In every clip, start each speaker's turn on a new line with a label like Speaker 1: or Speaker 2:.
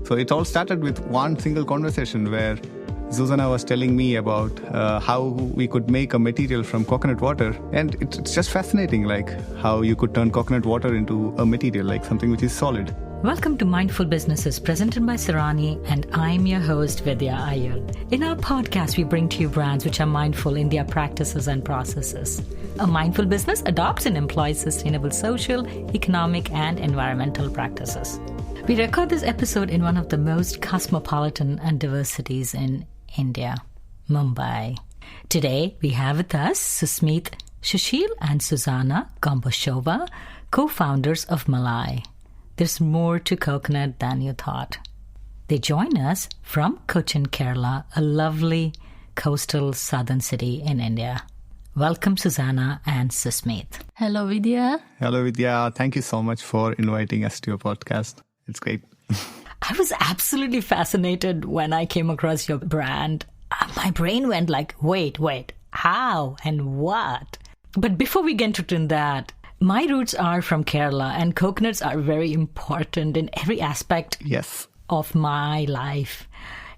Speaker 1: So it all started with one single conversation where Susanna was telling me about how we could make a material from coconut water. And it's just fascinating, like how you could turn coconut water into a material, like something which is solid.
Speaker 2: Welcome to Mindful Businesses, presented by Sarani, and I'm your host, Vidya Iyer. In our podcast, we bring to you brands which are mindful in their practices and processes. A mindful business adopts and employs sustainable social, economic, and environmental practices. We record this episode in one of the most cosmopolitan and diverse cities in India, Mumbai. Today, we have with us Susmeet Sushil and Susanna Gomboshova, co-founders of Malai. There's more to coconut than you thought. They join us from Cochin, Kerala, a lovely coastal southern city in India. Welcome, Susanna and Susmeet.
Speaker 3: Hello, Vidya.
Speaker 1: Hello, Vidya. Thank you so much for inviting us to your podcast. It's great.
Speaker 2: I was absolutely fascinated when I came across your brand. My brain went like, wait, how and what? But before we get into that, my roots are from Kerala, and coconuts are very important in every aspect of my life,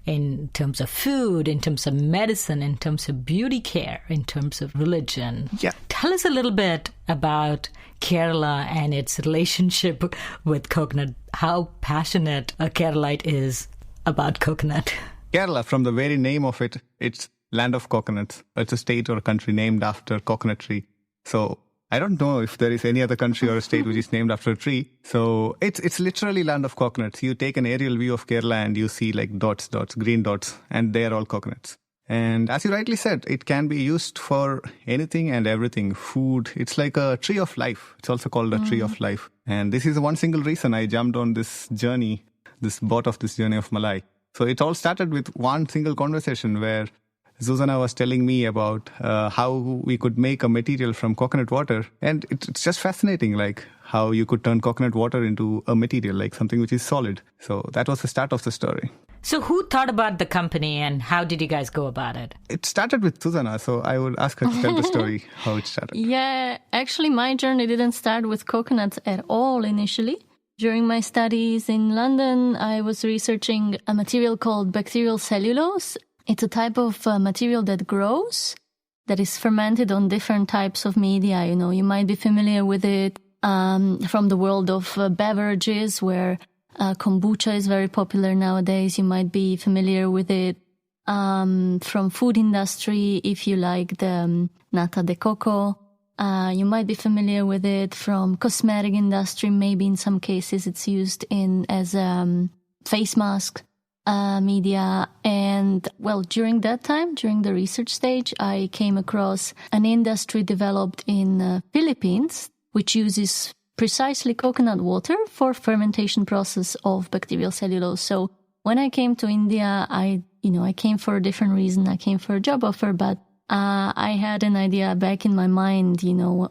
Speaker 2: in terms of food, in terms of medicine, in terms of beauty care, in terms of religion.
Speaker 1: Yeah.
Speaker 2: Tell us a little bit about Kerala and its relationship with coconut, how passionate a Keralite is about coconut.
Speaker 1: Kerala, from the very name of it, it's land of coconuts. It's a state or a country named after coconut tree. So I don't know if there is any other country or a state which is named after a tree. So it's literally land of coconuts. You take an aerial view of Kerala and you see like dots, green dots, and they are all coconuts. And as you rightly said, it can be used for anything and everything. Food, it's like a tree of life. It's also called a tree of life. And this is one single reason I jumped on this journey, this journey of Malai. So it all started with one single conversation where Susanna was telling me about how we could make a material from coconut water. And it's just fascinating, like how you could turn coconut water into a material, like something which is solid. So that was the start of the story.
Speaker 2: So who thought about the company and how did you guys go about it?
Speaker 1: It started with Susanna, so I would ask her to tell the story, how it started.
Speaker 3: Yeah, actually my journey didn't start with coconuts at all initially. During my studies in London, I was researching a material called bacterial cellulose. It's a type of material that grows, that is fermented on different types of media. You know, you might be familiar with it from the world of beverages, where kombucha is very popular nowadays. You might be familiar with it from food industry, if you like the nata de coco. You might be familiar with it from cosmetic industry. Maybe in some cases it's used as face mask. Media. And well, during that time, during the research stage, I came across an industry developed in Philippines, which uses precisely coconut water for fermentation process of bacterial cellulose. So when I came to India, I came for a different reason. I came for a job offer, but I had an idea back in my mind,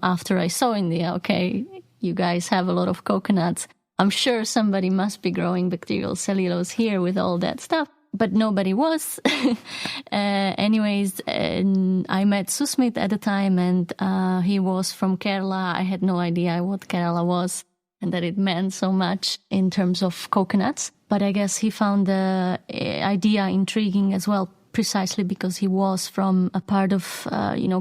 Speaker 3: after I saw India, okay, you guys have a lot of coconuts. I'm sure somebody must be growing bacterial cellulose here with all that stuff, but nobody was. Anyways, I met Susmeet at the time, and he was from Kerala. I had no idea what Kerala was and that it meant so much in terms of coconuts. But I guess he found the idea intriguing as well, precisely because he was from a part of,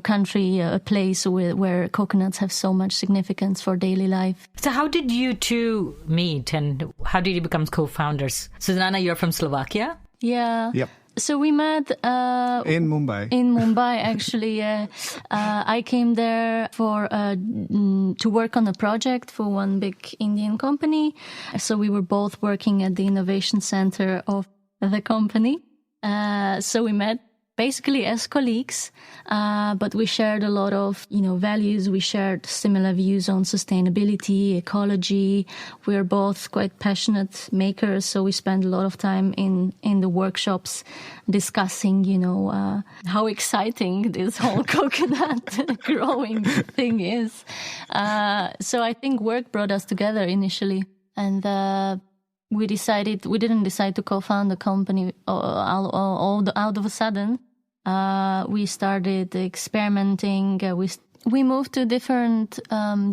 Speaker 3: country, a place where coconuts have so much significance for daily life.
Speaker 2: So how did you two meet and how did you become co-founders? Susanna, you're from Slovakia?
Speaker 3: Yeah.
Speaker 1: Yep.
Speaker 3: So we met
Speaker 1: in Mumbai.
Speaker 3: In Mumbai, actually. I came there to work on a project for one big Indian company. So we were both working at the innovation center of the company. So we met basically as colleagues, but we shared a lot of, values. We shared similar views on sustainability, ecology. We're both quite passionate makers, so we spend a lot of time in the workshops discussing, how exciting this whole coconut growing thing is. So I think work brought us together initially, and we didn't decide to co-found the company out of a sudden. We started experimenting. we moved to a different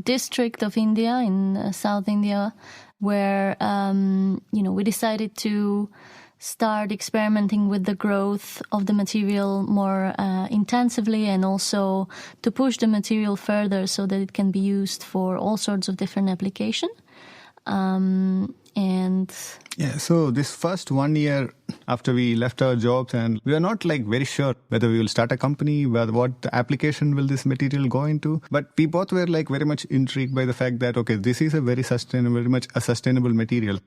Speaker 3: district of India in South India, where we decided to start experimenting with the growth of the material more intensively, and also to push the material further so that it can be used for all sorts of different applications.
Speaker 1: So this first 1 year after we left our jobs, and we were not very sure whether we will start a company, what application will this material go into. But we both were very much intrigued by the fact that, okay, this is a very much a sustainable material.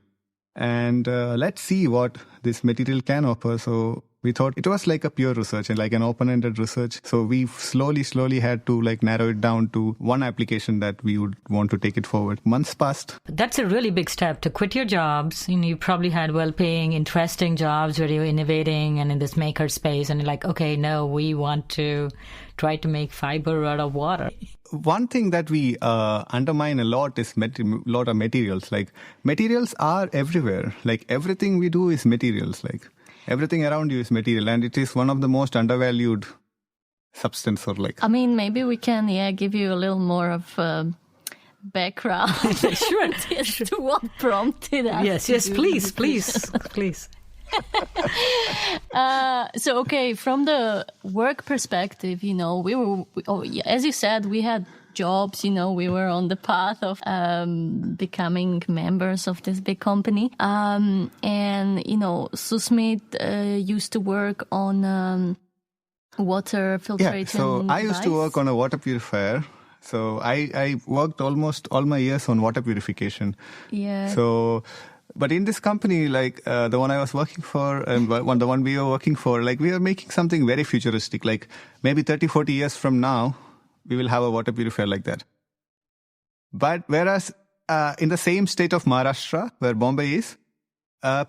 Speaker 1: And let's see what this material can offer. So we thought it was like a pure research and like an open-ended research. So we slowly had to narrow it down to one application that we would want to take it forward. Months passed.
Speaker 2: That's a really big step to quit your jobs. You probably had well-paying, interesting jobs where you're innovating and in this maker space. And you're like, okay, no, we want to try to make fiber out of water.
Speaker 1: One thing that we undermine a lot is lot of materials. Materials are everywhere. Everything we do is materials. Everything around you is material, and it is one of the most undervalued substance
Speaker 3: maybe we can give you a little more of background.
Speaker 2: Sure.
Speaker 3: As to what prompted us.
Speaker 2: Yes, please.
Speaker 3: From the work perspective, we were, as you said, we had jobs, we were on the path of becoming members of this big company. Susmit used to work on water filtration.
Speaker 1: Yeah, so I used to work on a water purifier. So I worked almost all my years on water purification.
Speaker 3: Yeah.
Speaker 1: So... But in this company, the one I was working for and the one we were working for, we are making something very futuristic. Maybe 30, 40 years from now, we will have a water purifier like that. But whereas in the same state of Maharashtra, where Bombay is,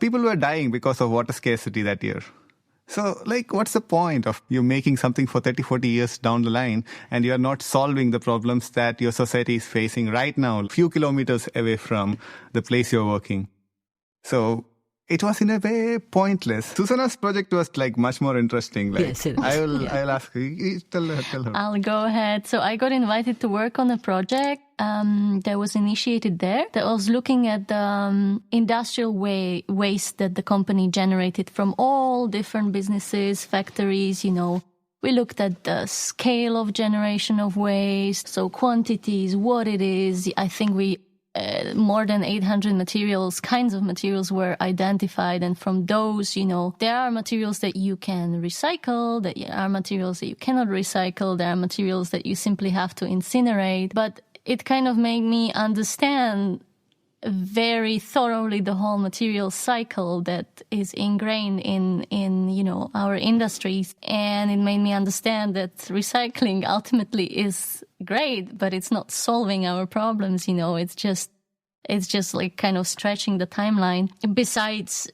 Speaker 1: people were dying because of water scarcity that year. So, what's the point of you making something for 30, 40 years down the line and you're not solving the problems that your society is facing right now, a few kilometers away from the place you're working? So it was in a way pointless. Susanna's project was much more interesting.
Speaker 2: Yes, it is.
Speaker 1: I'll ask her. Tell her.
Speaker 3: I'll go ahead. So I got invited to work on a project that was initiated there that was looking at the industrial waste that the company generated from all different businesses, factories, We looked at the scale of generation of waste, so quantities, what it is. I think more than 800 kinds of materials were identified. And from those, there are materials that you can recycle, there are materials that you cannot recycle, there are materials that you simply have to incinerate. But it kind of made me understand very thoroughly the whole material cycle that is ingrained in our industries. And it made me understand that recycling ultimately is great, but it's not solving our problems. It's just kind of stretching the timeline. Besides,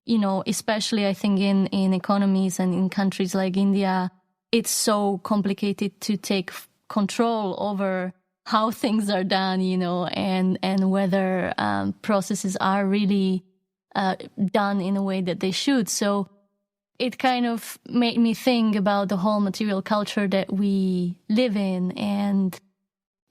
Speaker 3: especially I think in economies and in countries like India, it's so complicated to take control over how things are done, and whether processes are really done in a way that they should. So it kind of made me think about the whole material culture that we live in, and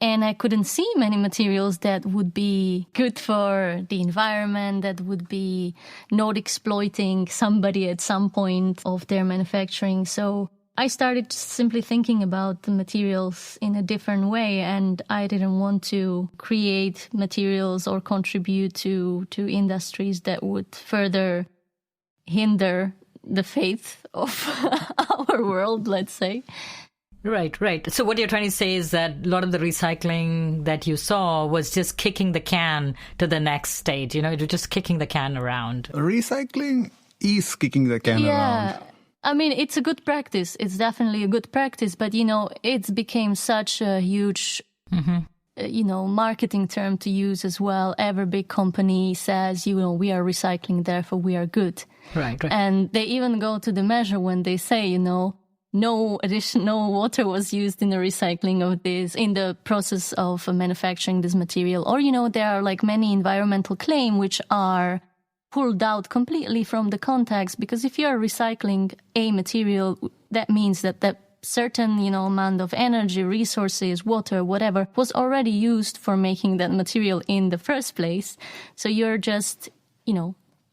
Speaker 3: I couldn't see many materials that would be good for the environment, that would be not exploiting somebody at some point of their manufacturing. So I started simply thinking about the materials in a different way, and I didn't want to create materials or contribute to industries that would further hinder the faith of our world, let's say.
Speaker 2: Right. So what you're trying to say is that a lot of the recycling that you saw was just kicking the can to the next stage, you're just kicking the can around.
Speaker 1: Recycling is kicking the can around.
Speaker 3: I mean, it's a good practice. It's definitely a good practice, but, it's became such a huge, marketing term to use as well. Every big company says, we are recycling, therefore we are good.
Speaker 2: Right.
Speaker 3: And they even go to the measure when they say, no additional water was used in the recycling of this, in the process of manufacturing this material. Or, there are many environmental claims which are pulled out completely from the context, because if you're recycling a material, that means that certain, amount of energy, resources, water, whatever, was already used for making that material in the first place. So you're just,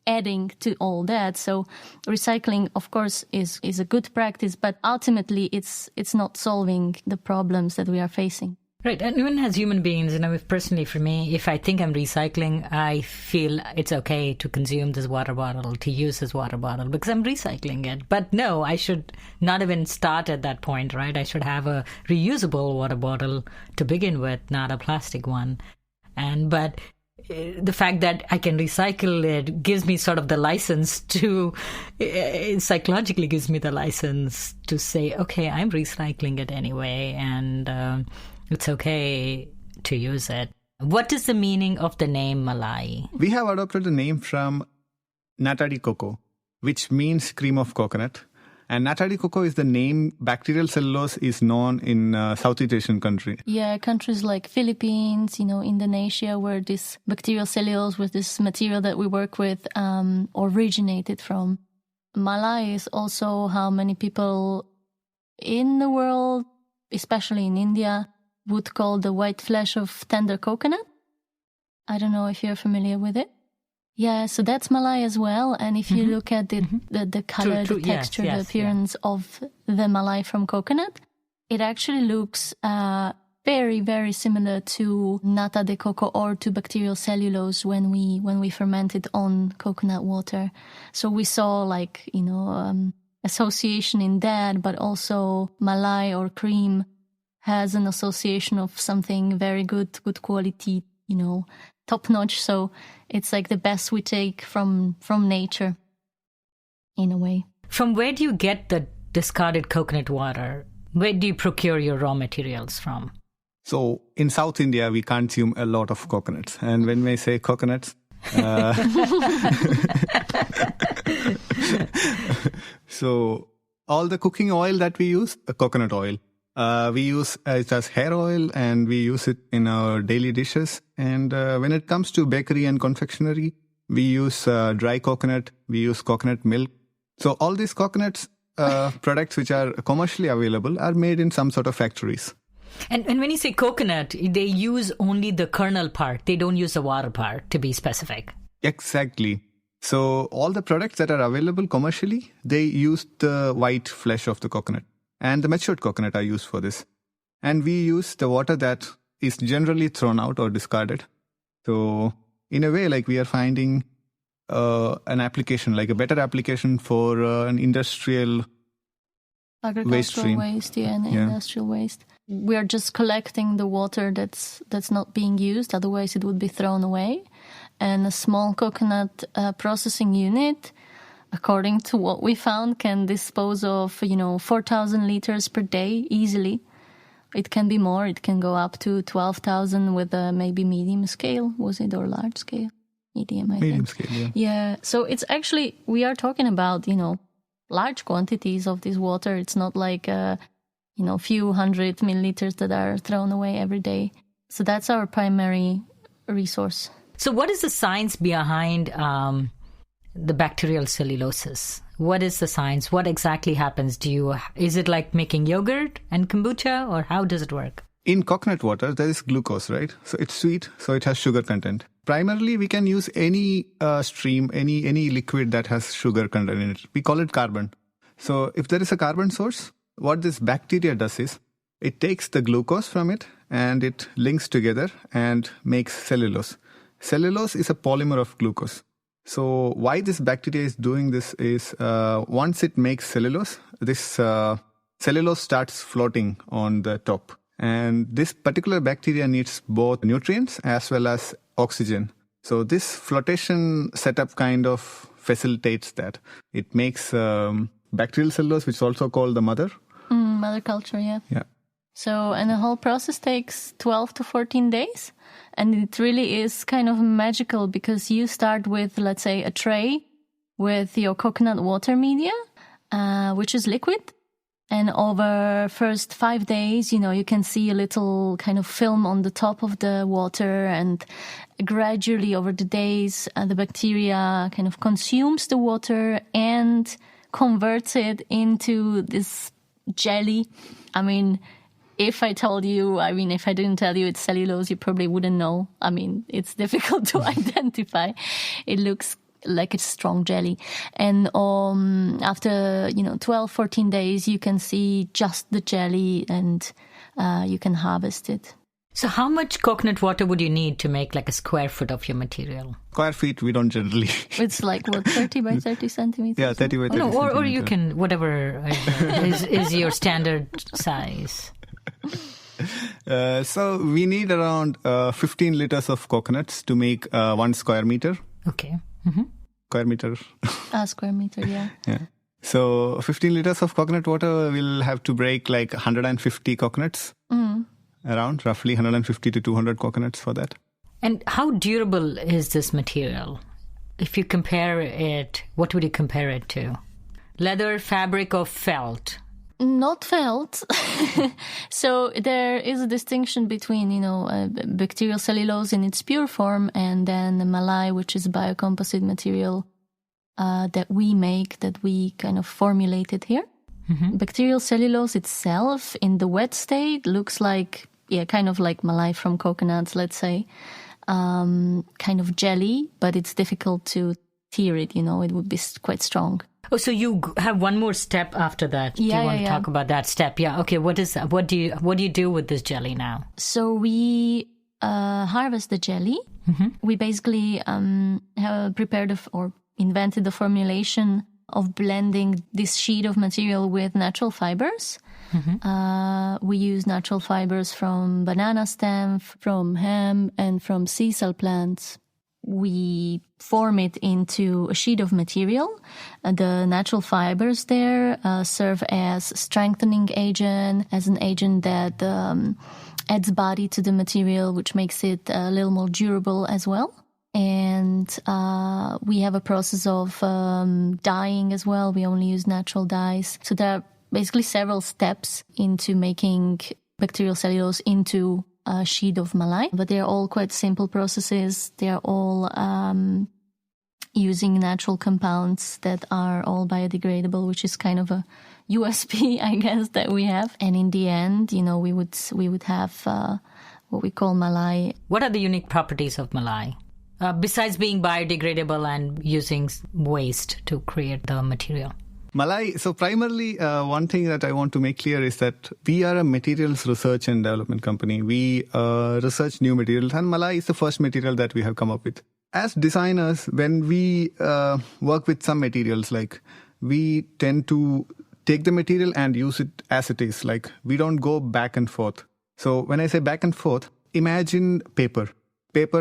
Speaker 3: adding to all that. So recycling, of course, is a good practice, but ultimately it's not solving the problems that we are facing.
Speaker 2: Right. And even as human beings, if personally for me, if I think I'm recycling, I feel it's okay to consume this water bottle, to use this water bottle because I'm recycling it. But no, I should not even start at that point, right? I should have a reusable water bottle to begin with, not a plastic one. But the fact that I can recycle it gives me sort of the license to, psychologically gives me the license to say, okay, I'm recycling it anyway, and it's okay to use it. What is the meaning of the name Malai?
Speaker 1: We have adopted the name from nata de coco, which means cream of coconut. And nata de coco is the name bacterial cellulose is known in Southeast Asian country.
Speaker 3: Yeah, countries like Philippines, Indonesia, where this bacterial cellulose with this material that we work with originated from. Malai is also how many people in the world, especially in India, would call the white flesh of tender coconut. I don't know if you're familiar with it. Yeah, so that's Malai as well. And if you look at the color, the texture, the appearance of the Malai from coconut, it actually looks very, very similar to nata de coco or to bacterial cellulose when we ferment it on coconut water. So we saw association in that, but also Malai or cream has an association of something very good quality, top notch. So it's like the best we take from nature in a way.
Speaker 2: From where do you get the discarded coconut water? Where do you procure your raw materials from?
Speaker 1: So in South India, we consume a lot of coconuts. And when we say coconuts, so all the cooking oil that we use, coconut oil. We use it as hair oil and we use it in our daily dishes. And when it comes to bakery and confectionery, we use dry coconut, we use coconut milk. So all these coconuts products which are commercially available are made in some sort of factories.
Speaker 2: And when you say coconut, they use only the kernel part. They don't use the water part, to be specific.
Speaker 1: Exactly. So all the products that are available commercially, they use the white flesh of the coconut. And the matured coconut are used for this. And we use the water that is generally thrown out or discarded. So in a way, we are finding an application, a better application for an industrial waste stream.
Speaker 3: Industrial waste. We are just collecting the water that's not being used. Otherwise, it would be thrown away. And a small coconut processing unit, according to what we found, can dispose of, 4,000 liters per day easily. It can be more. It can go up to 12,000 with a maybe medium scale. Was it, or large scale? Medium, I think.
Speaker 1: Medium scale, yeah.
Speaker 3: Yeah. So it's actually, we are talking about, large quantities of this water. It's not like, few hundred milliliters that are thrown away every day. So that's our primary resource.
Speaker 2: So what is the science behind the bacterial cellulosis? What is the science? What exactly happens? Is it like making yogurt and kombucha, or how does it work?
Speaker 1: In coconut water, there is glucose, right? So it's sweet, so it has sugar content. Primarily, we can use any stream, any liquid that has sugar content in it. We call it carbon. So if there is a carbon source, what this bacteria does is, it takes the glucose from it and it links together and makes cellulose. Cellulose is a polymer of glucose. So why this bacteria is doing this is once it makes cellulose, this cellulose starts floating on the top. And this particular bacteria needs both nutrients as well as oxygen. So this flotation setup kind of facilitates that. It makes bacterial cellulose, which is also called the mother.
Speaker 3: Mother culture, yeah.
Speaker 1: Yeah.
Speaker 3: So, and the whole process takes 12 to 14 days. And it really is kind of magical because you start with, let's say, a tray with your coconut water media, which is liquid. And over first 5 days, you can see a little kind of film on the top of the water. And gradually over the days, the bacteria kind of consumes the water and converts it into this jelly. I mean, if I didn't tell you it's cellulose, you probably wouldn't know. I mean, it's difficult to identify. It looks like a strong jelly. And after, 12, 14 days, you can see just the jelly and you can harvest it.
Speaker 2: So how much coconut water would you need to make like a square foot of your material?
Speaker 1: Square feet, we don't generally.
Speaker 3: It's like, 30 by 30 centimeters?
Speaker 1: Yeah, 30 by 30
Speaker 2: No, or you can, whatever is your standard size.
Speaker 1: So we need around 15 liters of coconuts to make 1 square meter.
Speaker 2: Okay. Mm-hmm.
Speaker 1: Square meter.
Speaker 3: Square meter, yeah.
Speaker 1: Yeah. So 15 liters of coconut water, we'll have to break like 150 coconuts. Around roughly 150 to 200 coconuts for that.
Speaker 2: And how durable is this material? If you compare it, what would you compare it to? Leather, fabric, or felt?
Speaker 3: Not felt. So there is a distinction between, bacterial cellulose in its pure form and then the Malai, which is a biocomposite material that we make, that we kind of formulated here. Mm-hmm. Bacterial cellulose itself in the wet state looks like, kind of like Malai from coconuts, let's say, kind of jelly, but it's difficult to tear it, it would be quite strong.
Speaker 2: Oh, so you have one more step after that. Do you want to talk about that step? Yeah. Okay. What is that? What do you do with this jelly now?
Speaker 3: So we harvest the jelly. Mm-hmm. We basically have prepared or invented the formulation of blending this sheet of material with natural fibers. Mm-hmm. We use natural fibers from banana stem, from hemp, and from sisal plants. We form it into a sheet of material. The natural fibers there serve as strengthening agent, as an agent that adds body to the material, which makes it a little more durable as well. And we have a process of dyeing as well. We only use natural dyes. So there are basically several steps into making bacterial cellulose into a sheet of Malai, but they're all quite simple processes. They're all using natural compounds that are all biodegradable, which is kind of a USP, I guess, that we have. And in the end, we would have what we call Malai.
Speaker 2: What are the unique properties of Malai? Besides being biodegradable and using waste to create the material?
Speaker 1: Malai, so primarily one thing that I want to make clear is that we are a materials research and development company. We research new materials, and Malai is the first material that we have come up with. As designers, when we work with some materials, like we tend to take the material and use it as it is. Like we don't go back and forth. So when I say back and forth, imagine paper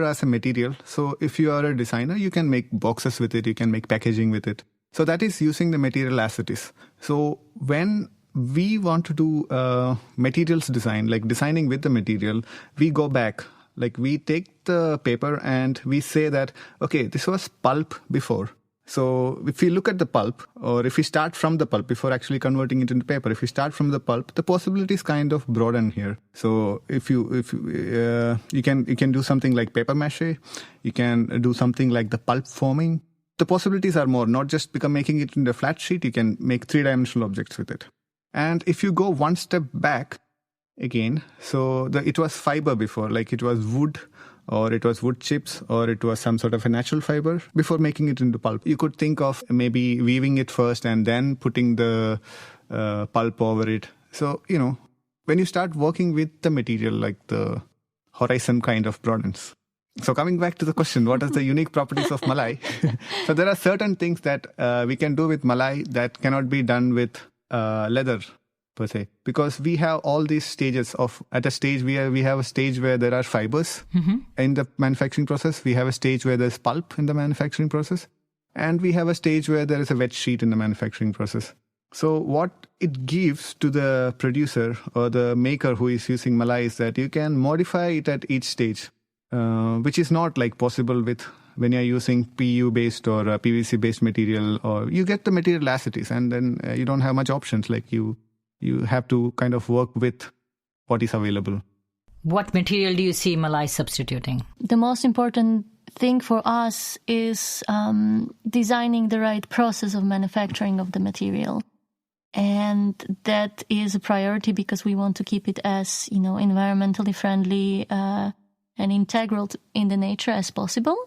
Speaker 1: as a material. So if you are a designer, you can make boxes with it, you can make packaging with it. So that is using the material as it is. So when we want to do materials design, like designing with the material, we go back. Like we take the paper and we say that, okay, this was pulp before. So if we look at the pulp, or if we start from the pulp before actually converting it into paper, if we start from the pulp, the possibilities kind of broaden here. So if you can do something like paper mache, you can do something like the pulp forming. The possibilities are more, not just making it into a flat sheet, you can make 3-dimensional objects with it. And if you go one step back again, so it was fiber before, like it was wood, or it was wood chips, or it was some sort of a natural fiber before making it into pulp. You could think of maybe weaving it first and then putting the pulp over it. So, when you start working with the material, like the horizon kind of broadens. So coming back to the question, what are the unique properties of Malai? So there are certain things that we can do with Malai that cannot be done with leather per se, because we have all these stages at a stage we have a stage where there are fibers in the manufacturing process. We have a stage where there's pulp in the manufacturing process. And we have a stage where there is a wet sheet in the manufacturing process. So what it gives to the producer or the maker who is using Malai is that you can modify it at each stage. Which is not like possible when you're using PU-based or PVC-based material, or you get the material as it is, and then you don't have much options. Like you have to kind of work with what is available.
Speaker 2: What material do you see Malai substituting?
Speaker 3: The most important thing for us is designing the right process of manufacturing of the material. And that is a priority because we want to keep it as, environmentally friendly and integral in the nature as possible.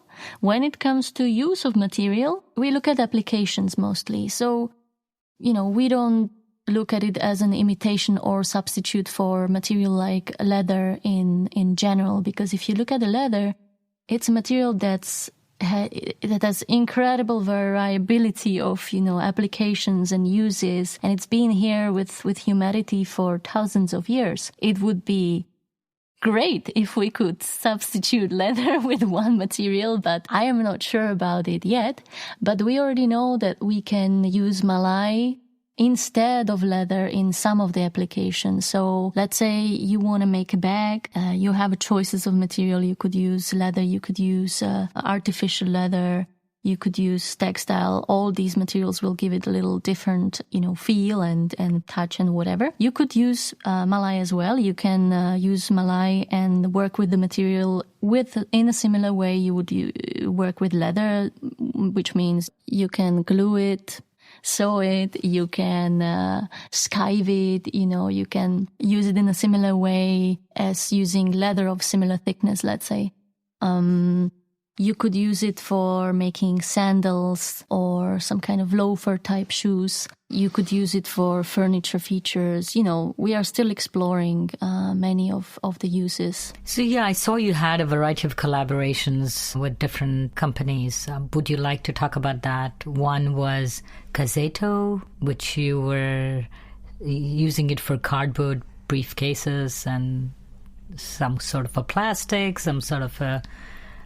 Speaker 3: When it comes to use of material, we look at applications mostly. So, we don't look at it as an imitation or substitute for material like leather in general, because if you look at the leather, it's a material that has incredible variability of applications and uses, and it's been here with humanity for thousands of years. It would be great if we could substitute leather with one material, but I am not sure about it yet. But we already know that we can use Malai instead of leather in some of the applications. So let's say you want to make a bag, you have choices of material. You could use leather, you could use artificial leather, you could use textile. All these materials will give it a little different, feel and touch and whatever. You could use Malai as well. You can use Malai and work with the material in a similar way you would work with leather, which means you can glue it, sew it, you can skive it, you can use it in a similar way as using leather of similar thickness, let's say. You could use it for making sandals or some kind of loafer type shoes. You could use it for furniture features. We are still exploring many of the uses.
Speaker 2: So yeah, I saw you had a variety of collaborations with different companies. Would you like to talk about that? One was Cassetto, which you were using it for cardboard briefcases and some sort of a plastic, some sort of a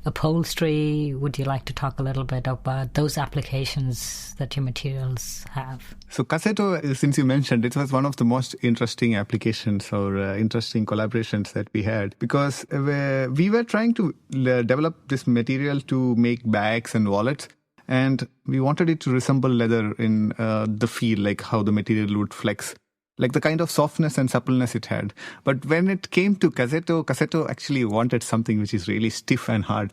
Speaker 2: upholstery. Would you like to talk a little bit about those applications that your materials have?
Speaker 1: So Cassetto, since you mentioned, it was one of the most interesting applications or interesting collaborations that we had, because we were trying to develop this material to make bags and wallets, and we wanted it to resemble leather in the feel, like how the material would flex, like the kind of softness and suppleness it had. But when it came to Cassetto actually wanted something which is really stiff and hard.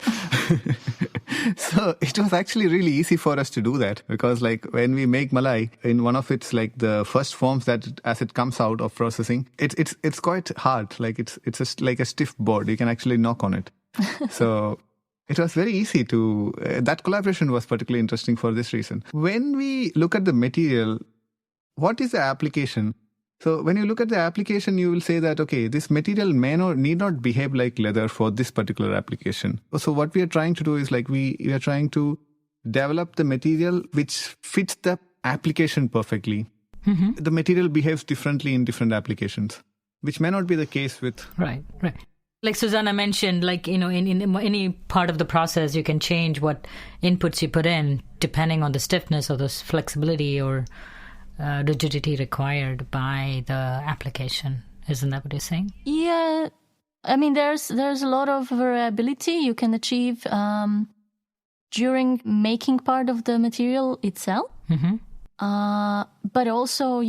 Speaker 1: So it was actually really easy for us to do that, because like when we make Malai in one of its like the first forms that as it comes out of processing, it's quite hard. Like it's just like a stiff board. You can actually knock on it. So it was very easy to, that collaboration was particularly interesting for this reason. When we look at the material, what is the application? So when you look at the application, you will say that, okay, this material need not behave like leather for this particular application. So what we are trying to do is like we are trying to develop the material which fits the application perfectly. Mm-hmm. The material behaves differently in different applications, which may not be the case with...
Speaker 2: Right. Like Susanna mentioned, like, in any part of the process, you can change what inputs you put in depending on the stiffness or the flexibility or rigidity required by the application. Isn't that what you're saying?
Speaker 3: Yeah. I mean, there's a lot of variability you can achieve during making part of the material itself. Mm-hmm. But also,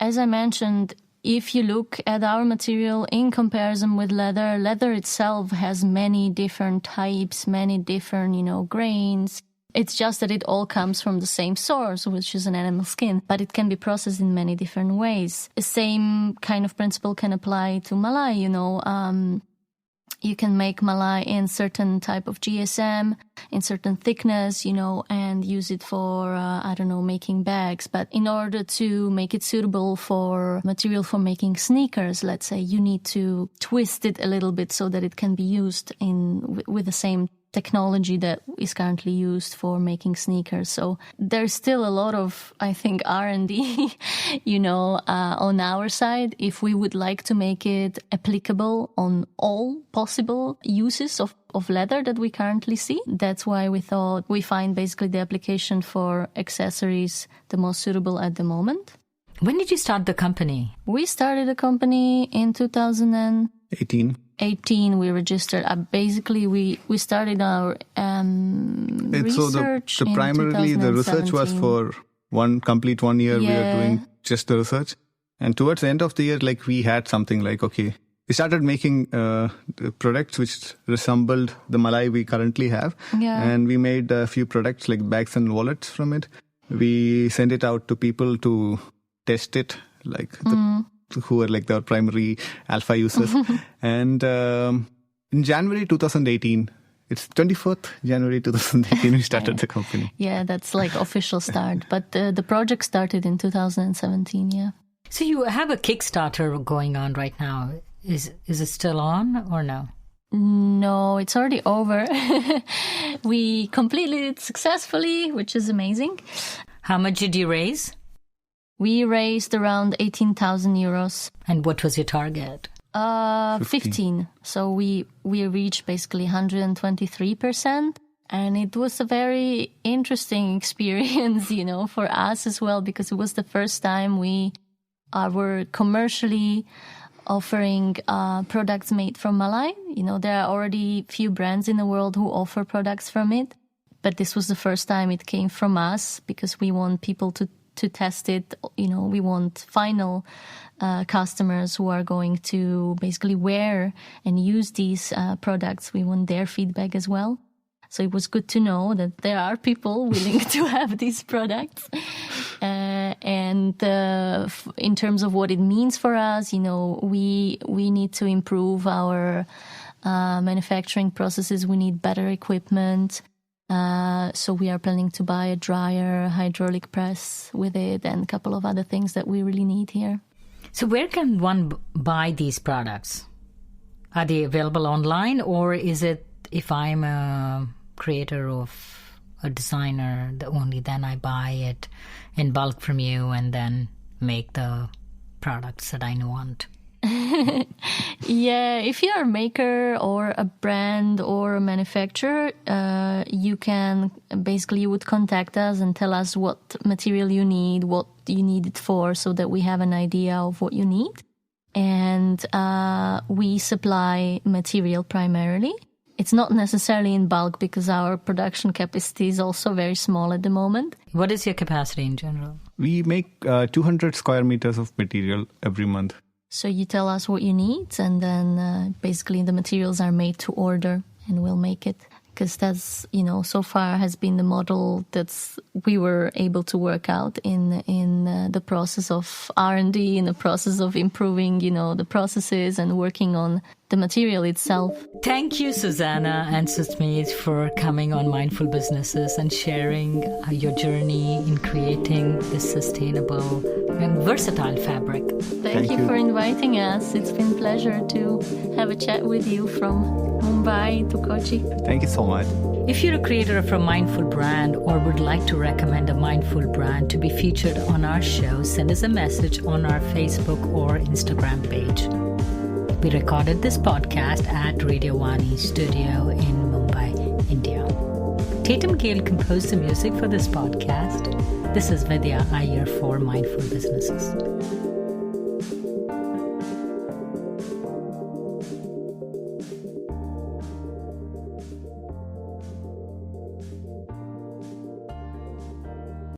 Speaker 3: as I mentioned, if you look at our material in comparison with leather itself has many different types, many different, grains. It's just that it all comes from the same source, which is an animal skin, but it can be processed in many different ways. The same kind of principle can apply to Malai, You can make Malai in certain type of GSM, in certain thickness, and use it for, making bags. But in order to make it suitable for material for making sneakers, let's say, you need to twist it a little bit so that it can be used with the same technology that is currently used for making sneakers. So there's still a lot of, I think, R&D, on our side, if we would like to make it applicable on all possible uses of leather that we currently see. That's why we thought we find basically the application for accessories the most suitable at the moment.
Speaker 2: When did you start the company?
Speaker 3: We started the company in 2018. We registered. Basically, we started our research.
Speaker 1: So primarily the research was for 1 year.
Speaker 3: Yeah.
Speaker 1: We are doing just the research, and towards the end of the year, like we had something like, okay, we started making products which resembled the Malai we currently have, and we made a few products like bags and wallets from it. We send it out to people to test it, who are like their primary alpha users. And in January 2018, it's 24th January 2018, we started the company.
Speaker 3: Yeah, that's like official start. But the project started in 2017, yeah.
Speaker 2: So you have a Kickstarter going on right now. Is it still on or no?
Speaker 3: No, it's already over. We completed it successfully, which is amazing.
Speaker 2: How much did you raise?
Speaker 3: We raised around 18,000 euros.
Speaker 2: And what was your target?
Speaker 3: 15. So we reached basically 123%. And it was a very interesting experience, for us as well, because it was the first time we were commercially offering products made from Malai. There are already few brands in the world who offer products from it. But this was the first time it came from us, because we want people to test it. We want final customers who are going to basically wear and use these products. We want their feedback as well. So it was good to know that there are people willing to have these products. And in terms of what it means for us, we need to improve our manufacturing processes. We need better equipment. So we are planning to buy a dryer, hydraulic press with it, and a couple of other things that we really need here.
Speaker 2: So where can one buy these products? Are they available online, or is it if I'm a creator of a designer, only then I buy it in bulk from you and then make the products that I want?
Speaker 3: Yeah, if you're a maker or a brand or a manufacturer, you would contact us and tell us what material you need, what you need it for, so that we have an idea of what you need. And we supply material primarily. It's not necessarily in bulk because our production capacity is also very small at the moment.
Speaker 2: What is your capacity in general?
Speaker 1: We make 200 square meters of material every month.
Speaker 3: So you tell us what you need, and then basically the materials are made to order, and we'll make it. Because that's, so far has been the model that we were able to work out in the process of R&D, in the process of improving, the processes and working on the material itself.
Speaker 2: Thank you, Susanna and Susmeet, for coming on Mindful Businesses and sharing your journey in creating this sustainable and versatile fabric.
Speaker 3: Thank you for inviting us. It's been a pleasure to have a chat with you from Mumbai to Kochi.
Speaker 1: Thank you so much.
Speaker 2: If you're a creator of a mindful brand or would like to recommend a mindful brand to be featured on our show, send us a message on our Facebook or Instagram page. We recorded this podcast at Radio Vani studio in Mumbai, India. Tatum Gale composed the music for this podcast. This is Vidya Iyer for Mindful Businesses.